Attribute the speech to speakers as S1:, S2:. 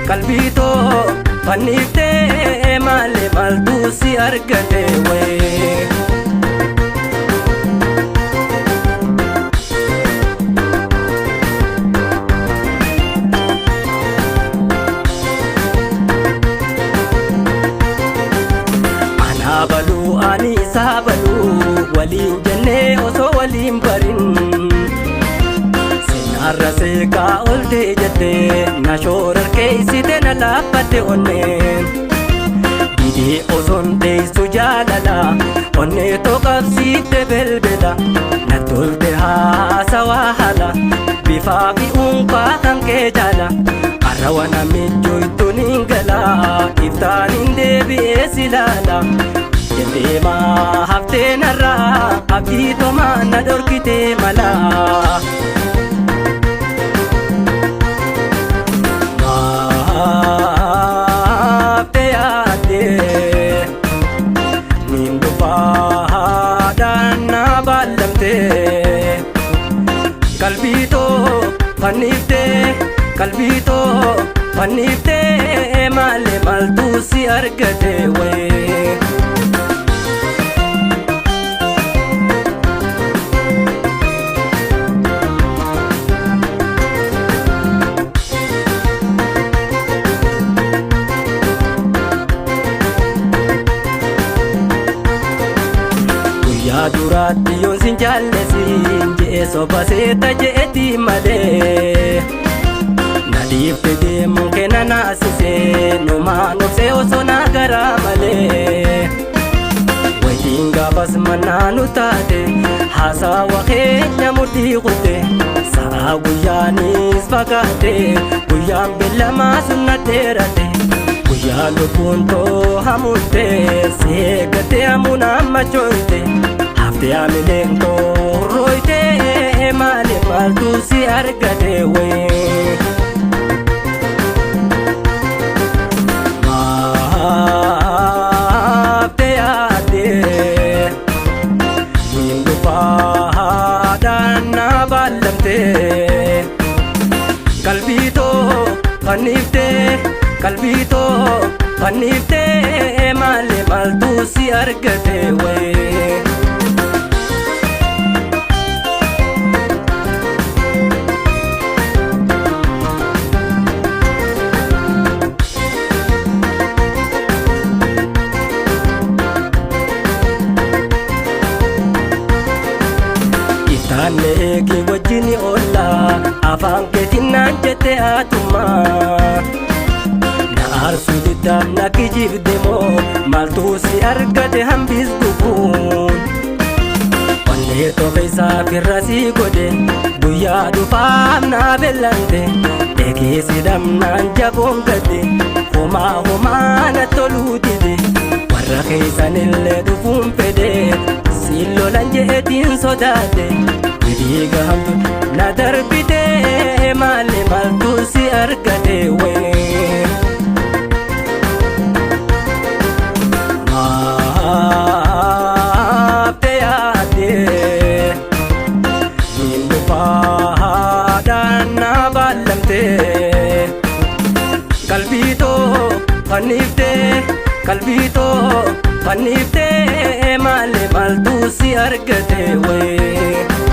S1: qalbii too fanniftee malee maaltu si argate wayii. Baluu ani isaa baluu waliin jennee osoo waliin barin sinarra seeqaa oltee jettee na shoorarkeessite na laaffatte onneen didee osoon dheessu jaalala onnee toqabsiifte belbela na tolte haasawaa haala bifaa fi unqaa kan kee jaala arrawa namichoytuun hin gala iftaan hin deebi'ee silaala. Deema haftee narraa abdii tomaa na dhorkite mala. Haftee yaadee niin dhufaadhaan na baallamtee qalbii too fanniftee malee maaltu si argate wayii. Duraatti yoon sin jaallesin je'e soba seeta je'etti malee na dhiifte deemuun kee na naasisee numaan obsee osoo na garaa malee wayitiin gaafas mannaa nu taate haasawa keenya mudhii kutte sa'a guyyaanis fagaate guyyaan beellamaa sun na dheerate guyyaa lubbuun too hamuutte seeggate hamuun amma chooyte. Yaamileen korroytee malee maaltu si argate wayii. Haftee yaadee niin dhufaadhaan na baallamtee qalbii too fanniftee malee maaltu si argate wayii. Neeki wajjini olla afaan keetiin naan jette atumaa na aarsu diddaam na kijibde moo maaltu si argate hambis gufuun onnee tofeessaa firra si godhe guyyaa dhufaaf na bellante eegeesi damnaan jaboon gadde homaa na toluu dide warra keessanillee dhufuun fedhe siin lolan je'etiin sodaate. Diigamtu na darbitee malee maaltu si argate wayii. Haftee yaadee niin dhufaadhaan na baallamtee qalbii too fanniftee malee maaltu si argate wayii.